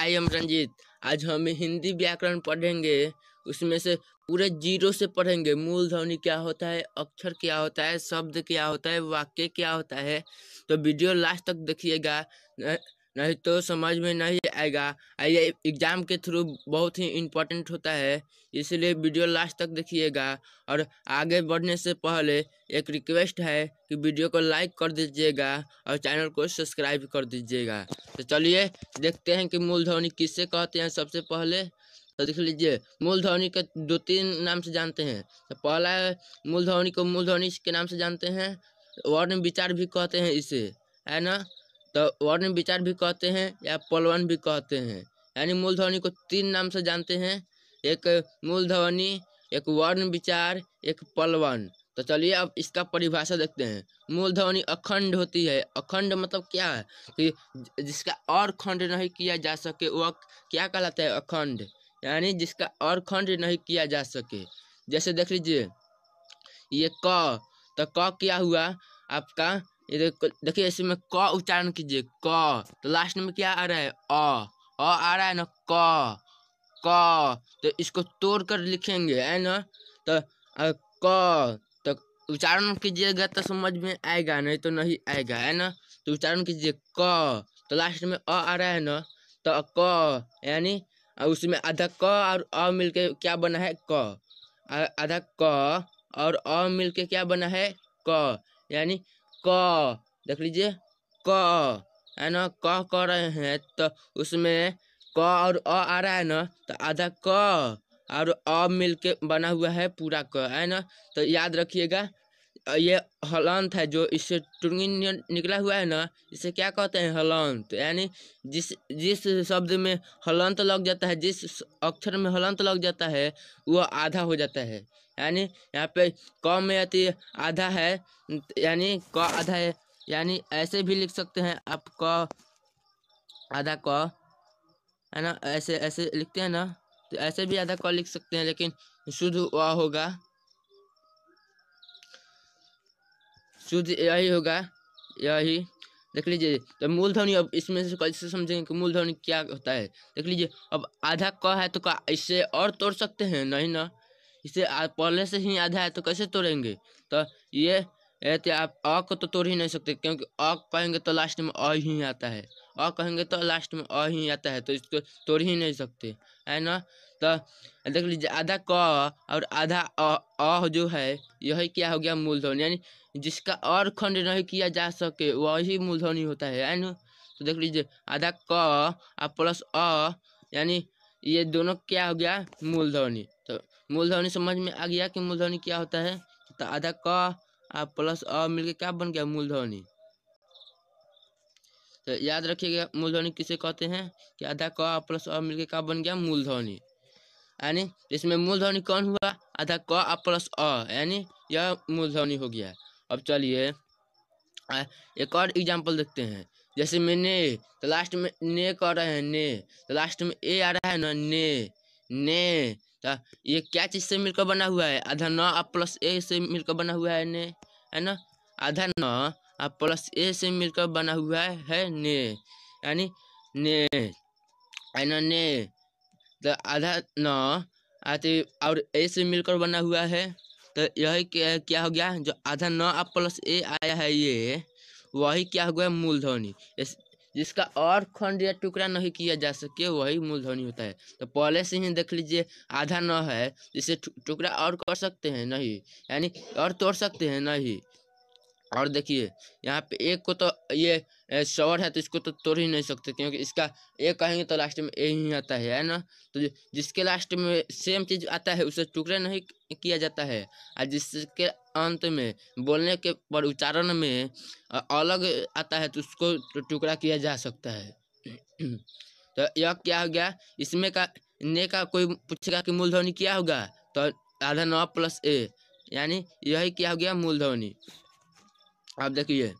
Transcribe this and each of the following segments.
I am Ranjit. आज हम हिंदी व्याकरण पढ़ेंगे, उसमें से पूरे जीरो से पढ़ेंगे। मूल ध्वनि क्या होता है, अक्षर क्या होता है, शब्द क्या होता है, वाक्य क्या होता है। तो वीडियो लास्ट तक देखिएगा, नहीं तो समझ में नहीं आएगा। ये एग्जाम के थ्रू बहुत ही इम्पोर्टेंट होता है, इसलिए वीडियो लास्ट तक देखिएगा। और आगे बढ़ने से पहले एक रिक्वेस्ट है कि वीडियो को लाइक कर दीजिएगा और चैनल को सब्सक्राइब कर दीजिएगा। तो चलिए देखते हैं कि मूल ध्वनि किससे कहते हैं। सबसे पहले तो देख लीजिए, मूल ध्वनि के दो तीन नाम से जानते हैं। तो पहला मूल ध्वनि को मूल ध्वनि के नाम से जानते हैं, वर्ण विचार भी कहते हैं इसे, है ना। तो वर्ण विचार भी कहते हैं या पलवन भी कहते हैं। यानी मूल ध्वनि को तीन नाम से जानते हैं, एक मूल ध्वनि, एक वर्ण विचार, एक पलवन। तो चलिए अब इसका परिभाषा देखते हैं। मूल ध्वनि अखंड होती है। अखंड मतलब क्या है कि जिसका और खंड नहीं किया जा सके वह क्या कहलाता है, अखंड। यानी जिसका और खंड नहीं किया जा सके। जैसे देख लीजिए ये क, तो क क्या हुआ आपका, ये देखिए इसमें क उच्चारण कीजिए, क तो लास्ट में क्या आ रहा है, अ आ रहा है ना, क तो इसको तोड़ कर लिखेंगे, है ना। तो क तो उच्चारण कीजिएगा तो समझ में आएगा, नहीं तो नहीं आएगा, है ना। तो उच्चारण कीजिए क, तो लास्ट में आ रहा है ना, तो क यानी उसमें आधा क और अ मिलके क्या बना है, क। आधा क और अ मिलके क्या बना है, क। यानी क देख लीजिए, क है ना, क कह रहे हैं तो उसमें क और अ आ रहा है ना, तो आधा क और अ मिलके बना हुआ है पूरा क, है ना। तो याद रखिएगा, ये हलंत है जो इससे टुंगी निकला हुआ है ना, इसे क्या कहते हैं, हलंत। यानी जिस जिस शब्द में हलंत लग जाता है, जिस अक्षर में हलंत लग जाता है वह आधा हो जाता है। यानी यहाँ पे क में अति आधा है, यानी क आधा है। यानी ऐसे भी लिख सकते हैं आप, क आधा क, है ना। ऐसे ऐसे लिखते हैं ना, तो ऐसे भी आधा क लिख सकते हैं, लेकिन शुद्ध वह होगा, शुद्ध यही होगा, यही। देख लीजिए तो मूल ध्वनि, अब इसमें से कैसे समझेंगे कि मूल ध्वनि क्या होता है। देख लीजिए, अब आधा क है तो का इससे और तोड़ सकते हैं, नहीं ना। इसे पहले से ही आधा है तो कैसे तोड़ेंगे। तो ये तो आप अ को तो तोड़ ही नहीं सकते, क्योंकि अ कहेंगे तो लास्ट में अ ही आता है, अ कहेंगे तो लास्ट में अ ही आता है, तो इसको तोड़ ही नहीं सकते, है ना। तो देख लीजिए, आधा क और आधा अ जो है, यही क्या हो गया, मूल ध्वनि। यानी जिसका और खंड नहीं किया जा सके वही मूल ध्वनि होता है ना। तो देख लीजिए, आधा क और प्लस अ, यानी ये दोनों क्या हो गया, मूल ध्वनि। तो मूल ध्वनि समझ में आ गया कि मूल ध्वनि क्या होता है। तो आधा क और प्लस अ मिलके क्या बन गया, मूल ध्वनि। तो याद रखिएगा मूल ध्वनि किसे कहते हैं, कि आधा क प्लस अ मिलके क्या बन गया, मूल ध्वनि। यानी इसमें मूल ध्वनि कौन हुआ, आधा क प्लस अ, यानी यह मूल ध्वनि हो गया। अब चलिए एक और एग्जांपल देखते हैं। जैसे में ने, तो लास्ट में ने कह रहे हैं, ने तो लास्ट में ए आ रहा है ना, ने तो ये क्या चीज से मिलकर बना हुआ है, आधा न और प्लस ए से मिलकर बना हुआ है, ने, है ना। आधा न और प्लस ए से मिलकर बना हुआ है ने, यानी ने, है ना, ने। तो आधा न आते और ए से मिलकर बना हुआ है, तो यही क्या हो गया, जो आधा न और प्लस ए आया है, ये वही क्या हो गया, मूल ध्वनि। जिसका और खंड या टुकड़ा नहीं किया जा सके वही मूल ध्वनि होता है। तो पहले से ही देख लीजिए, आधा न है, जिसे टुकड़ा और कर सकते हैं नहीं, यानी और तोड़ सकते हैं नहीं। और देखिए यहाँ पे एक को तो ये स्वर है, तो इसको तो तोड़ ही नहीं सकते, क्योंकि इसका ए कहेंगे तो लास्ट में ए ही आता है ना। तो जिसके लास्ट में सेम चीज आता है उसे टुकड़े नहीं किया जाता है, और जिसके अंत में बोलने के पर उच्चारण में अलग आता है तो उसको टुकड़ा किया जा सकता है। तो यह क्या हो गया, इसमें का ने का कोई पूछेगा कि मूल ध्वनि क्या होगा, तो आधा न प्लस ए, यानी यही क्या हो गया, मूल ध्वनि। अब देखिए,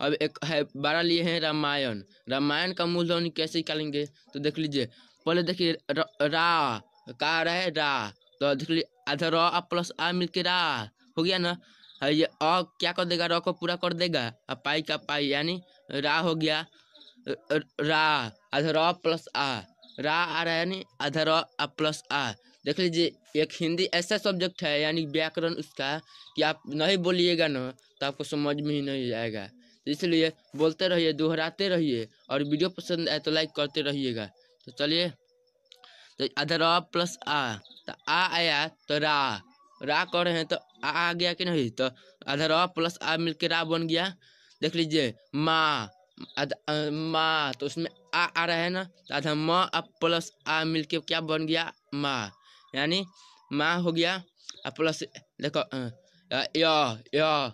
अब एक है 12 लिए हैं रामायण। रामायण का मूल ध्वनि कैसे निकालेंगे, तो देख लीजिए, पहले देखिए रा का आ रहा है, रा, तो देख लीजिए आधा र प्लस आ मिलके रा हो गया ना। है ये क्या कर देगा, र को पूरा कर देगा, और पाई का पाई, यानी रा हो गया, रा। आधा र प्लस आ, रा आ रहा है यानी आधा र प्लस आ। देख लीजिए एक हिंदी ऐसा सब्जेक्ट है यानी व्याकरण उसका कि आप नहीं बोलिएगा ना तो आपको समझ में ही नहीं आएगा। तो इसलिए बोलते रहिए, दोहराते रहिए, और वीडियो पसंद आए तो लाइक करते रहिएगा। तो चलिए, तो आधा र प्लस आ, तो आ आया तो रा कर रहे हैं तो आ गया कि नहीं, तो आधा र प्लस आ मिलके रा बन गया। देख लीजिए माँ, माँ, तो उसमें आ रहा है ना, तो आधा म अब प्लस आ मिलके क्या बन गया, माँ, यानी माँ हो गया। अब प्लस देखो य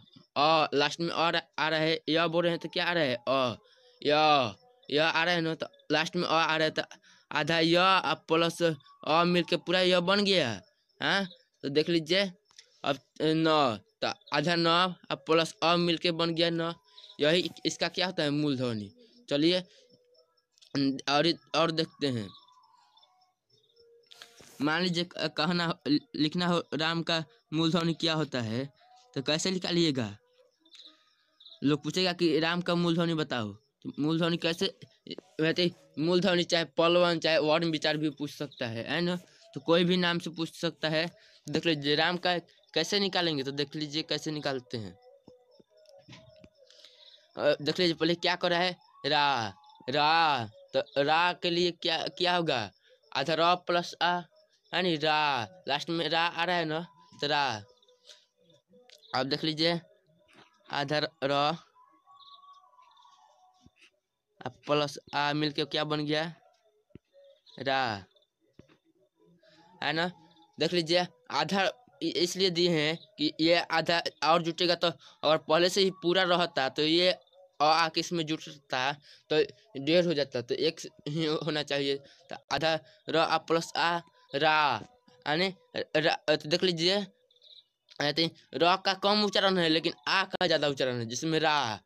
लास्ट में और आ रहा है, य बोल रहे हैं तो क्या आ रहा है य आ रहा है ना, तो लास्ट में आ रहा है, तो आधा य अब प्लस मिलके पूरा य बन गया। हाँ, तो देख लीजिए अब न, तो आधा न अब प्लस मिलके बन गया न। यही इसका क्या होता है, मूलध्वनि। चलिए और देखते हैं। मान लीजिए कहना लिखना हो राम का मूलध्वनि क्या होता है, तो कैसे निकालिएगा। लोग पूछेगा कि राम का मूलध्वनि बताओ, तो मूलध्वनि कैसे, वैसे मूलध्वनि चाहे पलवन चाहे वर्ण विचार भी पूछ सकता है ना, तो कोई भी नाम से पूछ सकता है। देख लीजिए राम का कैसे निकालेंगे, तो देख लीजिए कैसे निकालते हैं। देख लीजिए पहले क्या कर रहा है, रा, तो रा के लिए क्या क्या होगा, आधा र प्लस आ, है नी, रा लास्ट में रा आ रहा है ना, तो रा। अब देख लीजिए आधा र प्लस आ मिलके क्या बन गया, रा, है ना। देख लीजिए आधा इसलिए दिए हैं कि ये आधा और जुटेगा, तो अगर पहले से ही पूरा रहता तो ये आके इसमें जुटता तो 1.5 हो जाता, तो 1 ही होना चाहिए। तो आधा र प्लस आ रा, यानी तो देख लीजिए र का कम उच्चारण है लेकिन आ का ज्यादा उच्चारण है, जिसमें रा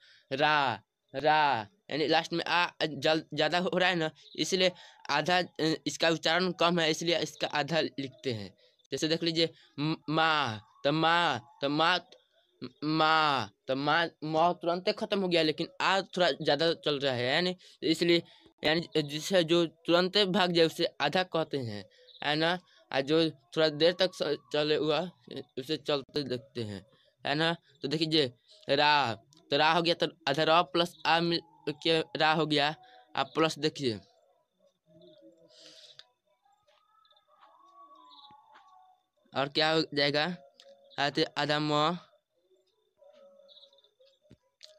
रा यानी लास्ट में आ ज्यादा हो रहा है ना, इसलिए आधा इसका उच्चारण कम है, इसलिए इसका आधा लिखते हैं। जैसे देख लीजिए माँ, तो माँ तुरंत खत्म हो गया, लेकिन आ थोड़ा ज्यादा चल रहा है, यानी इसलिए यानी जिसे जो तुरंत भाग जाए उसे आधा कहते हैं, है ना। और जो थोड़ा देर तक चले हुआ उसे चलते देखते हैं, है ना। तो देखिए रा, तो रा हो गया, तो आधा र प्लस आ मिल के रा हो गया। आप प्लस देखिए, और क्या हो जाएगा, आधा म,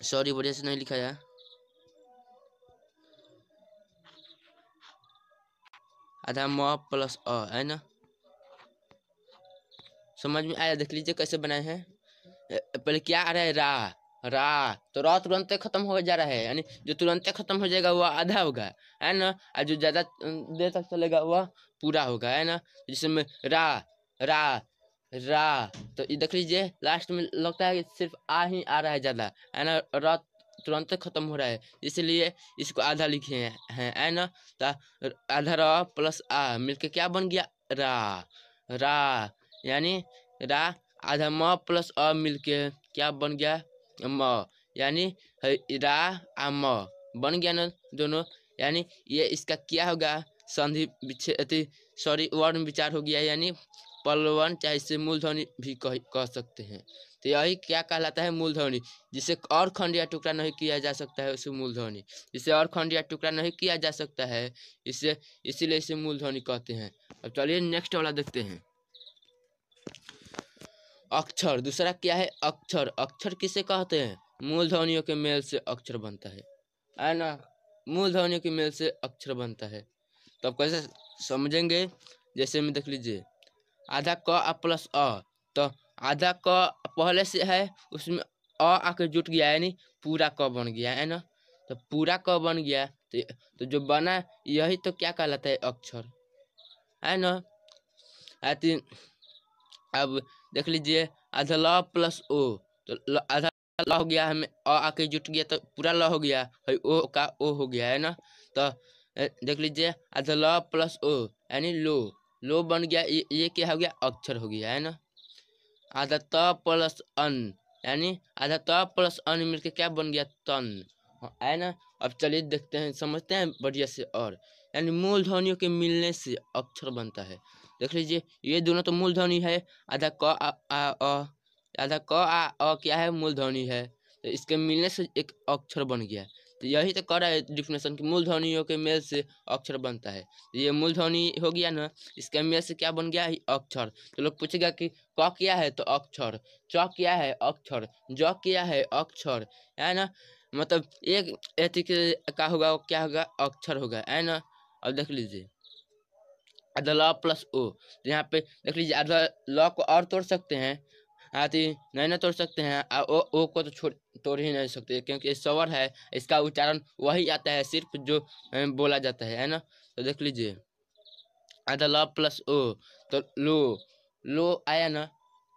सॉरी बढ़िया से नहीं लिखा है, आधा म प्लस अ, है ना। समझ में आया। देख लीजिए कैसे बनाए हैं। पहले क्या आ रहा है, रा, तो रा तुरंत खत्म हो जा रहा है, यानी जो तुरंत खत्म हो जाएगा वह आधा होगा, है ना। और जो ज्यादा देर तक चलेगा वह पूरा होगा, है ना। जिसमें रा रा रा, तो ये देख लीजिए लास्ट में लगता है कि सिर्फ आ ही आ रहा है ज्यादा, है ना। रा तुरंत खत्म हो रहा है, इसलिए इसको आधा लिखे हैं, है ना। तो आधा रा प्लस आ मिलके क्या बन गया, रा, यानी रा, आधा म प्लस अ मिलके क्या बन गया, म, यानी रा आ म बन गया ना दोनों। यानी ये इसका क्या होगा, संधि विच्छेद, सॉरी वर्ण विचार हो गया, यानी पलवन, चाहे इसे मूलध्वनि भी कह सकते हैं। तो यही क्या कहलाता है, मूलध्वनि। जिसे और खंड या टुकड़ा नहीं किया जा सकता है उसे मूलध्वनि, जिसे और खंड या टुकड़ा नहीं किया जा सकता है इसे, इसीलिए इसे मूलध्वनि कहते हैं। अब चलिए नेक्स्ट वाला देखते हैं, अक्षर। दूसरा क्या है, अक्षर। अक्षर किसे कहते हैं, मूलध्वनियों के मेल से अक्षर बनता है ना। मूलध्वनियों के मेल से अक्षर बनता है। तो अब कैसे समझेंगे, जैसे में देख लीजिए आधा क प्लस अ, तो आधा क पहले से है उसमें आके जुट गया, यानी पूरा क बन गया, है ना। तो पूरा क बन गया, तो जो बना यही तो क्या कहलाता है, अक्षर, है ना। अब देख लीजिए आधा ल प्लस ओ, तो आधा ल हो गया, हमें आके जुट गया तो पूरा ल हो गया, ओ का ओ हो गया, है ना। तो देख लीजिए आधा ल प्लस ओ यानी लो बन गया, ये क्या हो गया, अक्षर हो गया, है ना। आधा त प्लस अन, यानी आधा त प्लस अन मिलके क्या बन गया, तन, है ना। अब चलिए देखते हैं, समझते हैं बढ़िया से। और यानी मूल ध्वनियों के मिलने से अक्षर बनता है। देख लीजिए, ये दोनों तो मूल ध्वनि है। आधा क आ अ, आधा क आ अ क्या है, मूल ध्वनि है। तो इसके मिलने से एक अक्षर बन गया। तो यही तो कर रहा है डिफिनेशन की मूल ध्वनियों के मेल से अक्षर बनता है। तो ये मूल ध्वनि हो गया ना, इसके मेल से क्या बन गया है, अक्षर। तो लोग पूछेगा कि क क्या है तो अक्षर, च क्या है अक्षर, ज क्या है अक्षर, है ना। मतलब एक एथी का होगा वो क्या होगा, अक्षर होगा, है ना। अब देख लीजिए आधा ल प्लस ओ, तो यहाँ पे देख लीजिए आधा ल को और तोड़ सकते हैं, आती नहीं ना तोड़ सकते हैं। ओ को तो तोड़ ही नहीं सकते, क्योंकि स्वर है, इसका उच्चारण वही आता है सिर्फ जो बोला जाता है ना। तो देख लीजिए आधा ल प्लस ओ, तो लो, लो आया ना।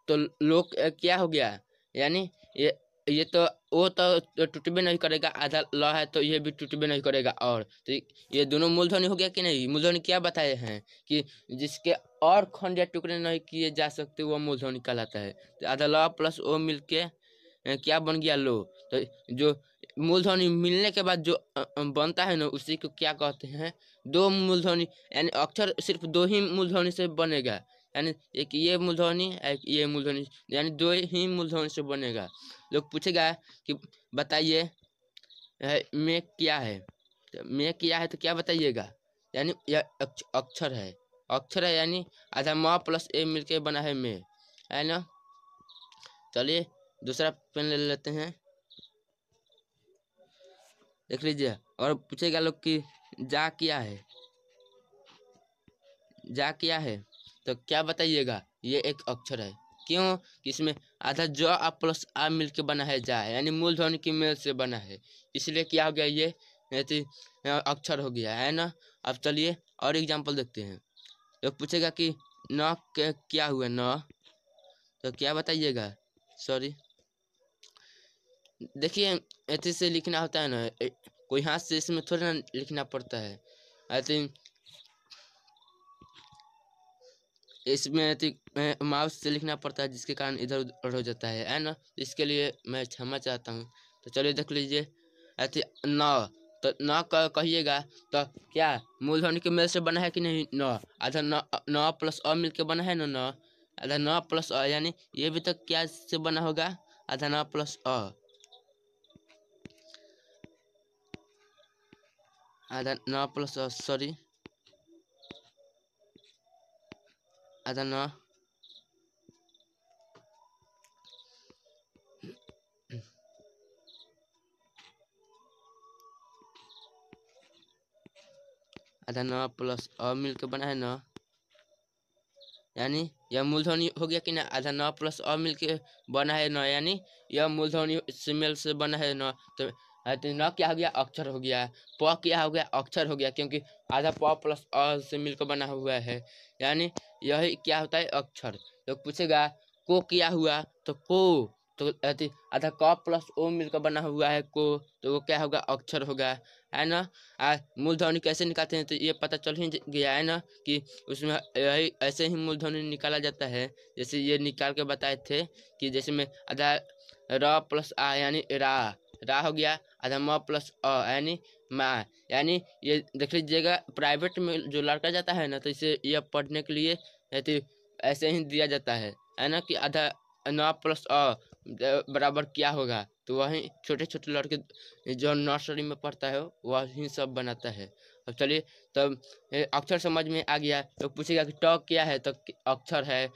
तो लो क्या हो गया, यानी ये तो ओ तो टूटबे नहीं करेगा, आधा ल है तो ये भी टूटबे नहीं करेगा। और तो ये दोनों मूलध्वनि हो गया कि नहीं। मूलध्वनि क्या बताए हैं कि जिसके और खंड या टुकड़े नहीं किए जा सकते वो मूलध्वनि कहलाता है। तो आधा ल प्लस ओ मिलके क्या बन गया, लो। तो जो मूलध्वनि मिलने के बाद जो बनता है ना, उसी को क्या कहते हैं, दो मूलध्वनि। यानी अक्षर सिर्फ दो ही मूलध्वनि से बनेगा, यानी एक ये मूलध्वनि एक ये मूलध्वनि, यानी दो ही मूलध्वनि से बनेगा। लोग पूछेगा कि बताइए में क्या है, तो में क्या है तो क्या बताइएगा, यानी यह अक्षर है। अक्षर है यानी आधा म प्लस ए मिलके बना है में, है ना। चलिए दूसरा पेन ले लेते हैं, देख लीजिए। और पूछेगा लोग कि जा क्या है, जा क्या है तो क्या बताइएगा, ये एक अक्षर है। क्यों कि इसमें आधा ज आ प्लस आ मिलके बना है जा, यानी मूल ध्वनि की मेल से बना है, इसलिए क्या हो गया, ये अक्षर हो गया, है ना। अब चलिए और एग्जांपल देखते हैं। तो पूछेगा कि न क्या हुआ न, तो क्या बताइएगा, सॉरी देखिए ऐसे से लिखना होता है ना, कोई हाथ से इसमें थोड़ा ना लिखना पड़ता है। आई थिंक इसमें माउस से लिखना पड़ता है, जिसके कारण इधर उधर हो जाता है ना। इसके लिए मैं क्षमा चाहता हूँ। तो चलिए देख लीजिए ऐसे न, तो न कहिएगा तो क्या मूलध्वनि के मेल से बना है कि नहीं, न। आधा न प्लस अ मिल के बना है ना, न आधा न प्लस अ, यानी ये भी तो क्या से बना होगा, आधा न प्लस अ, आधा न प्लस अ, सॉरी आधा न आधा न प्लस अ मिल के बना है न, यानी यह मूलध्वनि हो गया कि ना। आधा न प्लस अ मिल के बना है न, यानी यह मूलध्वनि से मेल से बना है न। तो न क्या हो गया, अक्षर हो गया। प क्या हो गया, अक्षर हो गया, क्योंकि आधा प प्लस अ से मिलकर बना हुआ है, यानी यही क्या होता है, अक्षर। तो पूछेगा को क्या हुआ, तो को तो आधा क प्लस ओ मिलकर बना हुआ है को, तो वो क्या होगा, अक्षर होगा, है ना। मूलध्वनि कैसे निकालते हैं तो ये पता चल ही गया है ना, कि उसमें यही ऐसे ही मूलध्वनि निकाला जाता है। जैसे ये निकाल के बताए थे कि जैसे में आधा र प्लस आ यानी रा हो गया, आधा म प्लस अ यानी माँ, यानी ये देख लीजिएगा प्राइवेट में जो लड़का जाता है ना, तो इसे यह पढ़ने के लिए ऐसे ही दिया जाता है ना, कि आधा न प्लस अ बराबर क्या होगा। तो वही छोटे छोटे लड़के जो नर्सरी में पढ़ता है वही सब बनाता है। अब चलिए तब अक्षर समझ में आ गया। तो पूछेगा कि ट क्या है, तो अक्षर है।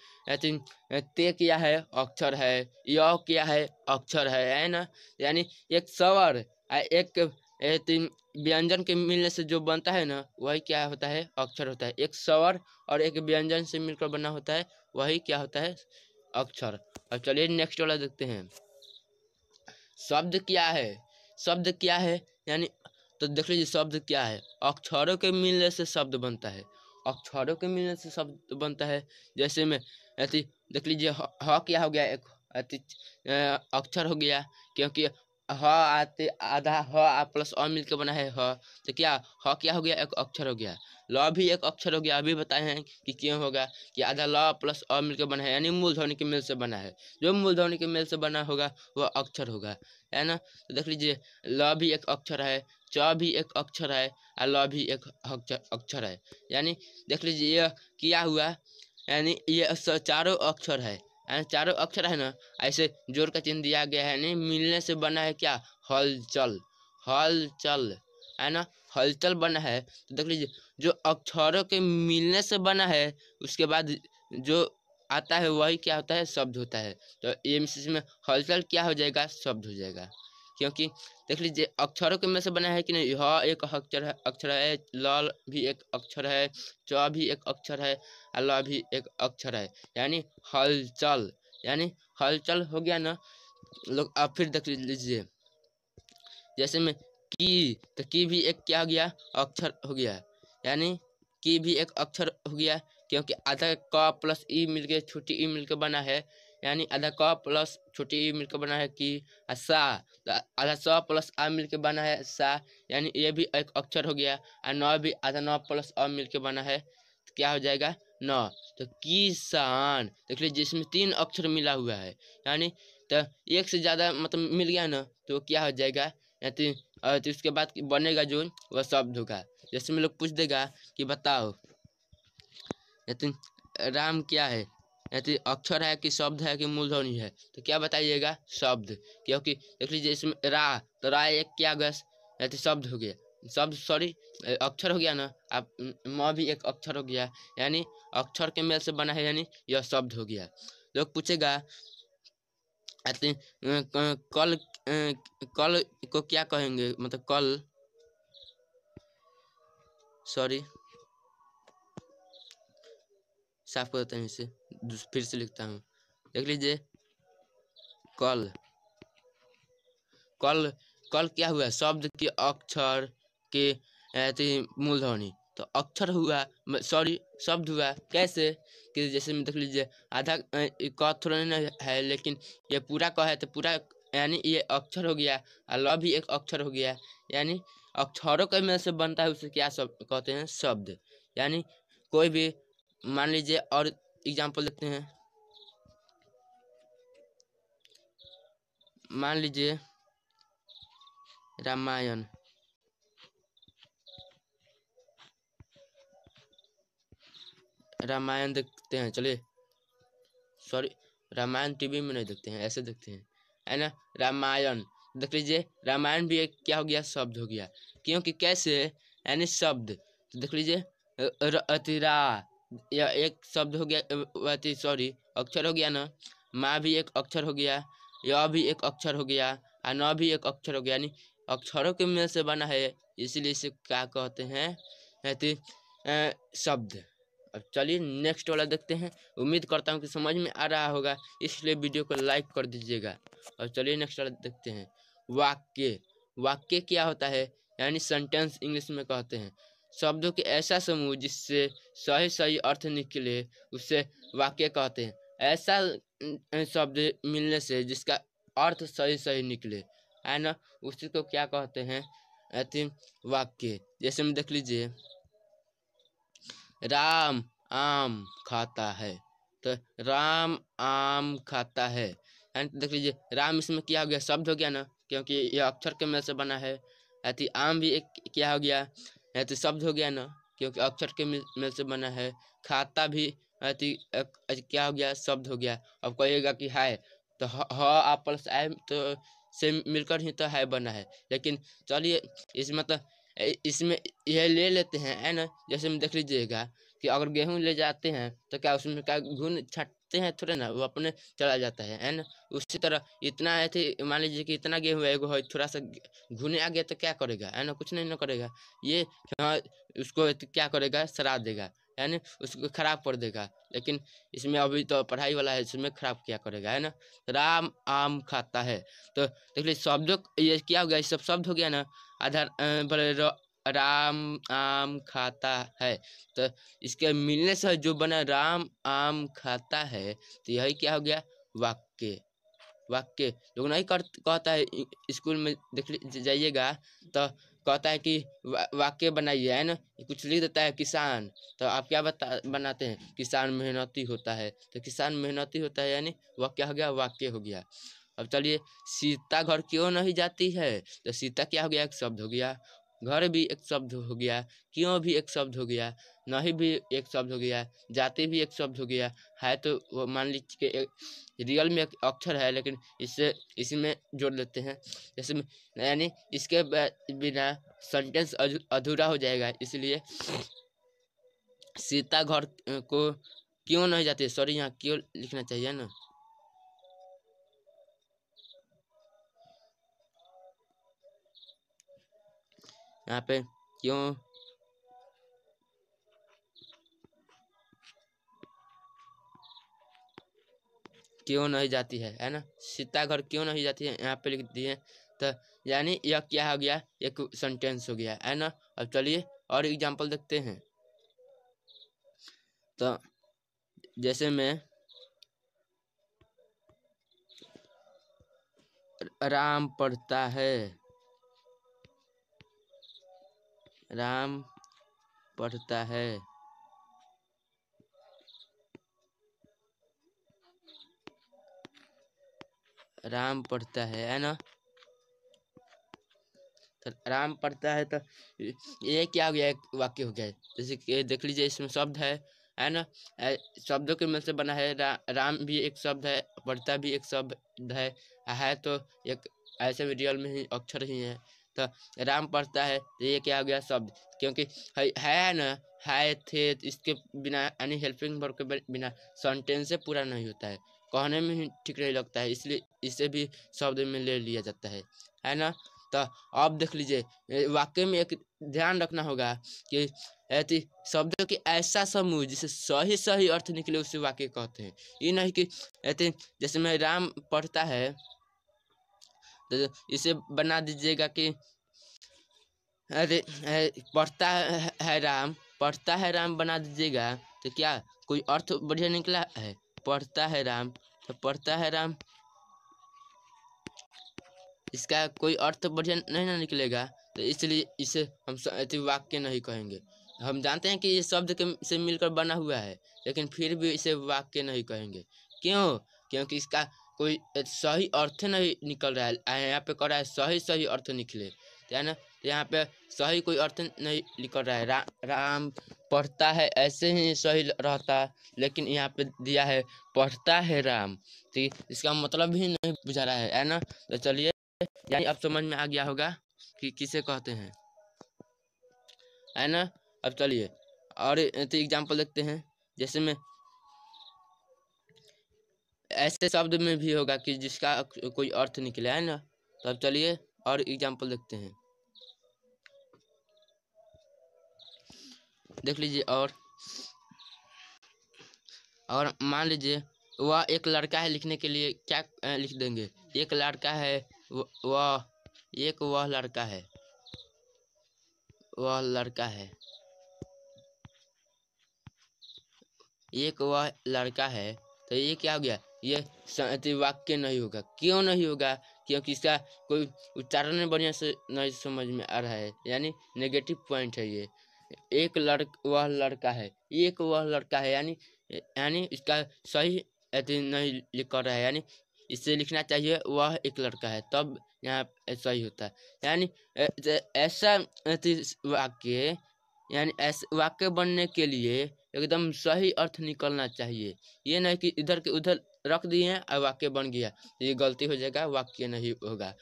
ते क्या है, अक्षर है। य क्या है, अक्षर है ना। यानी एक स्वर एक व्यंजन के मिलने से जो बनता है ना, वही क्या होता है, अक्षर होता है। एक स्वर और एक व्यंजन से मिलकर बना होता है, वही क्या होता है, अक्षर। अब चलिए नेक्स्ट वाला देखते हैं, शब्द क्या है। शब्द क्या है यानी, तो देख लीजिए शब्द क्या है, अक्षरों के मिलने से शब्द बनता है। अक्षरों के मिलने से शब्द बनता है। जैसे में ऐसी देख लीजिए ह क्या हो गया, एक अक्षर हो गया, क्योंकि ह आते आधा ह आ प्लस अ मिल के बना है ह, तो क्या ह क्या हो गया, एक अक्षर हो गया। ल भी एक अक्षर हो गया। अभी बताए हैं कि क्यों होगा, कि आधा ल प्लस अ मिल के बना है, यानी मूलध्वनि के मेल से बना है। जो मूलध्वनि के मेल से बना होगा वह अक्षर होगा, है ना। तो देख लीजिए ल भी एक अक्षर है, च भी एक अक्षर है और ल भी एक अक्षर है। यानी देख लीजिए यह क्या हुआ, यानी ये चारों अक्षर है, यानी चारों अक्षर है ना, ऐसे जोड़ का चिन्ह दिया गया है। यानी मिलने से बना है क्या, हलचल। हलचल है ना, हलचल बना है। तो देख लीजिए जो अक्षरों के मिलने से बना है उसके बाद जो आता है वही क्या होता है, शब्द होता है। तो ये इसमें हलचल क्या हो जाएगा, शब्द हो जाएगा। क्योंकि देख लीजिए अक्षरों के में से बना है कि नहीं, ह एक अक्षर है, ल भी एक अक्षर है, च भी एक अक्षर है, ल भी एक अक्षर है, यानी हलचल। यानी हलचल हो गया ना लोग। अब फिर देख लीजिए जैसे में की, तो की भी एक क्या हो गया, अक्षर हो गया। यानी की भी एक अक्षर हो गया, क्योंकि आधा क प्लस ई मिलके छोटी ई मिलकर बना है। यानी आधा क प्लस छोटी ई मिलकर बना है की। सा, तो आधा स प्लस आ मिलकर बना है सा, यानी ये भी एक अक्षर हो गया। और न भी आधा न प्लस अ मिलकर बना है, तो क्या हो जाएगा, न। तो किसान देख लीजिए जिसमें 3 अक्षर मिला हुआ है, यानी तो एक से ज्यादा मतलब मिल गया ना, तो क्या हो जाएगा, तो उसके बाद बनेगा जो वह शब्द होगा। जैसे में लोग पूछ देगा कि बताओ यदि राम क्या है, यदि अक्षर है कि शब्द है कि मूलध्वनि है, तो क्या बताइएगा, शब्द। क्योंकि देख लीजिए इसमें रा, तो रा एक क्या गया, यदि शब्द हो गया, शब्द सॉरी अक्षर हो गया ना। आप म भी एक अक्षर हो गया, यानी अक्षर के मेल से बना है, यानी यह शब्द हो गया। लोग पूछेगा कल, कल को क्या कहेंगे, मतलब कल, सॉरी साफ कर देते हैं इसे, फिर से लिखता हूँ। देख लीजिए कल, कल, कल क्या हुआ, शब्द के अक्षर के मूलध्वनि, तो अक्षर हुआ, सॉरी शब्द हुआ। कैसे कि जैसे में देख लीजिए आधा क थोड़ा नहीं है, लेकिन ये पूरा क है, तो पूरा यानी ये अक्षर हो गया। और ल भी एक अक्षर हो गया, यानी अक्षरों के में से बनता है, उसे क्या शब्द कहते हैं, शब्द। यानी कोई भी मान लीजिए, और एग्जाम्पल देखते हैं। मान लीजिए रामायण, रामायण देखते हैं, चलिए सॉरी रामायण टीवी में नहीं देखते हैं, ऐसे देखते हैं, है ना। रामायण देख लीजिए, रामायण भी एक क्या हो गया, शब्द हो गया। क्योंकि कैसे, यानी शब्द। तो देख लीजिए अतिरा, यह एक शब्द हो गया, सॉरी अक्षर हो गया ना। माँ भी एक अक्षर हो गया, यह भी एक अक्षर हो गया, और न भी एक अक्षर हो गया, यानी अक्षरों के मेल से बना है, इसलिए इसे क्या कहते हैं, शब्द। अब चलिए नेक्स्ट वाला देखते हैं। उम्मीद करता हूँ कि समझ में आ रहा होगा, इसलिए वीडियो को लाइक कर दीजिएगा। और चलिए नेक्स्ट वाला देखते हैं। वाक्य, वाक्य क्या होता है, यानी सेंटेंस इंग्लिश में कहते हैं। शब्दों के ऐसा समूह जिससे सही सही अर्थ निकले उसे वाक्य कहते हैं। ऐसा शब्द मिलने से जिसका अर्थ सही सही निकले, है ना, उसी को क्या कहते हैं, वाक्य। जैसे में देख लीजिए राम आम खाता है, तो राम आम खाता है, यानी देख लीजिए राम इसमें क्या हो गया, शब्द हो गया ना, क्योंकि यह अक्षर के मेल से बना है। ऐसे आम भी एक क्या हो गया, ऐसे शब्द हो गया ना, क्योंकि अक्षर के मेल से बना है। खाता भी ऐसे क्या हो गया, शब्द हो गया। अब कहिएगा कि है, तो आप प्लस है तो से मिलकर ही तो है बना है। लेकिन चलिए इसमें तो इसमें यह ले लेते हैं, है ना। जैसे में देख लीजिएगा कि अगर गेहूं ले जाते हैं तो क्या उसमें क्या घुन छाटते हैं, थोड़े ना, वो अपने चला जाता है ना। उसी तरह इतना है थे, मान लीजिए कि इतना गेहूं है, एगो है, थोड़ा सा घुने आ गया तो क्या करेगा, है ना, कुछ नहीं ना करेगा। ये हाँ उसको क्या करेगा, सड़ा देगा, यानी उसको खराब कर देगा। लेकिन इसमें अभी तो पढ़ाई वाला है, इसमें खराब क्या करेगा, है ना। राम आम खाता है, तो देख लीजिए शब्दों ये क्या हो गया, सब शब्द हो गया ना। आधार बोले राम आम खाता है, तो इसके मिलने से जो बना राम आम खाता है, तो यही क्या हो गया, वाक्य। वाक्य लोग नहीं कहता है स्कूल में देख जाइएगा तो कहता है कि वाक्य बनाइए, है ना, कुछ लिख देता है किसान, तो आप क्या बनाते हैं, किसान मेहनती होता है, तो किसान मेहनती होता है, यानी वह क्या हो गया, वाक्य हो गया। अब चलिए सीता घर क्यों नहीं जाती है, तो सीता क्या हो गया, एक शब्द हो गया। घर भी एक शब्द हो गया, क्यों भी एक शब्द हो गया, नहीं भी एक शब्द हो गया, जाते भी एक शब्द हो गया है। तो वो मान लीजिए कि रियल में एक अक्षर है, लेकिन इससे इसी में जोड़ लेते हैं जैसे यानी इसके बिना सेंटेंस अधूरा हो जाएगा। इसलिए सीता घर को क्यों नहीं जाती, सॉरी यहाँ क्यों लिखना चाहिए ना। यहाँ पे क्यों नहीं जाती है ना, सीता घर क्यों नहीं जाती है यहाँ पे लिख दिए। तो यानी यह क्या हो गया, एक सेंटेंस हो गया है ना। अब चलिए और एग्जांपल देखते हैं। तो जैसे मैं राम पढ़ता है, राम पढ़ता है, राम पढ़ता है ना। तो राम पढ़ता है तो ये क्या हो गया, एक वाक्य हो गया। जैसे कि देख लीजिए इसमें शब्द है ना, शब्दों के मिल से बना है। राम भी एक शब्द है, पढ़ता भी एक शब्द है तो एक ऐसे भी रियल में ही अक्षर ही है। तो राम पढ़ता है तो ये क्या हो गया, शब्द। क्योंकि है ना, है थे, इसके बिना यानी हेल्पिंग वर्ब के बिना सेंटेंस से पूरा नहीं होता है, कहने में ही ठीक नहीं लगता है, इसलिए इसे भी शब्द में ले लिया जाता है ना। तो अब देख लीजिए वाक्य में एक ध्यान रखना होगा कि ऐसी शब्दों की ऐसा समूह जिसे सही सही अर्थ निकले उसे वाक्य कहते हैं। ये नहीं कि ऐसे जैसे मैं राम पढ़ता है तो इसे बना दीजिएगा कि अरे पढ़ता है राम, पढ़ता है राम बना दीजिएगा तो क्या कोई अर्थ बढ़िया निकला है। पढ़ता है राम तो पढ़ता है राम, इसका कोई अर्थ बढ़िया नहीं ना निकलेगा। तो इसलिए इसे हम वाक्य नहीं कहेंगे। हम जानते हैं कि ये शब्द के से मिलकर बना हुआ है, लेकिन फिर भी इसे वाक्य नहीं कहेंगे। क्यों? क्योंकि इसका कोई सही अर्थ नहीं निकल रहा है। यहाँ पे कह रहा है सही सही अर्थ निकले, है ना। यहाँ पे सही कोई अर्थ नहीं निकल रहा है। राम पढ़ता है ऐसे ही सही रहता, लेकिन यहाँ पे दिया है पढ़ता है राम, तो इसका मतलब भी नहीं बुझा रहा है ना। तो चलिए यानी अब समझ में आ गया होगा कि किसे कहते हैं, है ना। अब चलिए और तो एग्जाम्पल देखते हैं। जैसे में ऐसे शब्द में भी होगा कि जिसका कोई अर्थ निकले, है ना। तो अब चलिए और एग्जाम्पल देखते हैं। देख लीजिए और मान लीजिए वह एक लड़का है, लिखने के लिए क्या लिख देंगे, एक लड़का है, वह लड़का है, वह लड़का है, एक वह लड़का है। तो ये क्या हो गया, ये वाक्य नहीं होगा। क्यों नहीं होगा? क्योंकि इसका कोई उच्चारण बढ़िया से नहीं समझ में आ रहा है, यानी नेगेटिव पॉइंट है ये। एक वह लड़का है, एक वह लड़का है, यानी इसका सही नहीं लिख कर रहा है, यानी इसे लिखना चाहिए वह एक लड़का है, तब यहाँ सही होता है। यानी ऐसा वाक्य, यानी ऐसे वाक्य बनने के लिए एकदम सही अर्थ निकलना चाहिए। ये नहीं कि इधर के उधर रख दिए हैं और वाक्य बन गया, ये गलती हो जाएगा, वाक्य नहीं होगा।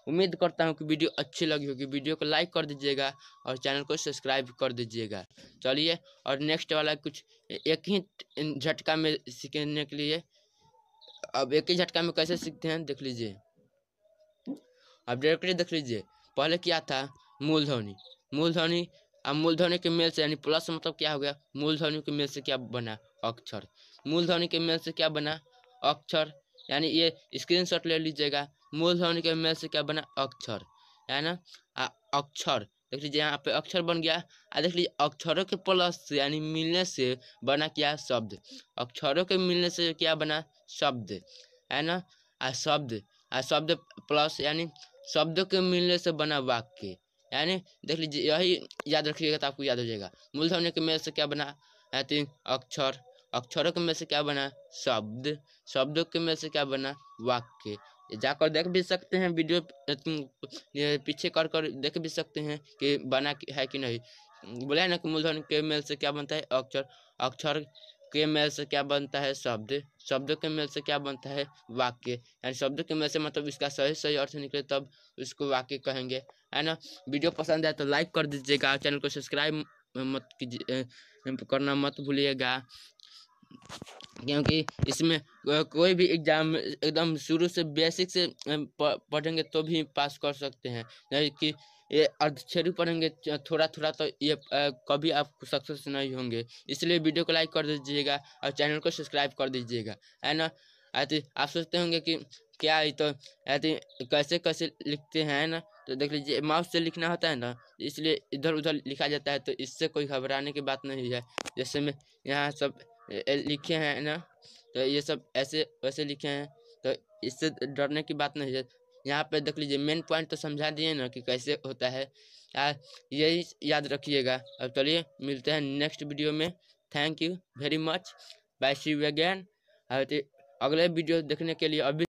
उम्मीद करता हूँ कि वीडियो अच्छी लगी होगी। वीडियो को लाइक कर दीजिएगा और चैनल को सब्सक्राइब कर दीजिएगा। चलिए और नेक्स्ट वाला कुछ एक ही झटका में सीखने के लिए, अब एक ही झटका में कैसे सीखते हैं देख लीजिए। अब डायरेक्टली देख लीजिए, पहले क्या था, मूलध्वनि। मूलध्वनि अब मूलध्वनि के मेल से, यानी प्लस मतलब क्या हो गया, मूलध्वनि के मेल से क्या बना, अक्षर। मूलध्वनि के मेल से क्या बना, अक्षर। यानी ये स्क्रीनशॉट ले लीजिएगा, मूलध्वनि के मेल से क्या बना, अक्षर, है ना। अक्षर देख लीजिए, यहाँ पे अक्षर बन गया। देख लीजिए अक्षरों के प्लस से यानी मिलने से बना क्या, शब्द। अक्षरों के मिलने से क्या बना, शब्द, है ना। शब्द प्लस यानी शब्दों के मिलने से बना वाक्य। यानी देख लीजिए, यही याद रखिएगा तो आपको याद हो जाएगा। मूलध्वनि के मेल से क्या बना, अक्षर। अक्षरों के मेल से क्या बना, शब्द। शब्दों के मेल से क्या बना, वाक्य। जाकर देख भी सकते हैं वीडियो, ये पीछे कर कर देख भी सकते हैं कि बना है कि नहीं। बोला है ना कि मूलधन के मेल से क्या बनता है अक्षर, अक्षर के मेल से क्या बनता है शब्द, शब्द के मेल से क्या बनता है वाक्य, यानी शब्द के मेल से मतलब इसका सही सही अर्थ निकले तब उसको वाक्य कहेंगे, है ना। वीडियो पसंद आए तो लाइक कर दीजिएगा, चैनल को सब्सक्राइब मत कीजिए, करना मत भूलिएगा, क्योंकि इसमें कोई भी एग्जाम एकदम शुरू से बेसिक से पढ़ेंगे तो भी पास कर सकते हैं, नहीं कि ये अर्धक्षरी पढ़ेंगे थोड़ा थोड़ा तो ये कभी आप सक्सेस नहीं होंगे। इसलिए वीडियो को लाइक कर दीजिएगा और चैनल को सब्सक्राइब कर दीजिएगा, है ना। ऐसे आप सोचते होंगे कि क्या ये तो ऐसे कैसे कैसे लिखते हैं ना, तो देख लीजिए माउस से लिखना होता है ना, इसलिए इधर उधर लिखा जाता है, तो इससे कोई घबराने की बात नहीं है। जैसे मैं यहाँ सब लिखे हैं ना, तो ये सब ऐसे वैसे लिखे हैं, तो इससे डरने की बात नहीं है। यहाँ पे देख लीजिए मेन पॉइंट तो समझा दिए ना कि कैसे होता है, यही याद रखिएगा। अब चलिए मिलते हैं नेक्स्ट वीडियो में। Thank you very much, bye, see you again. अगले वीडियो देखने के लिए अभी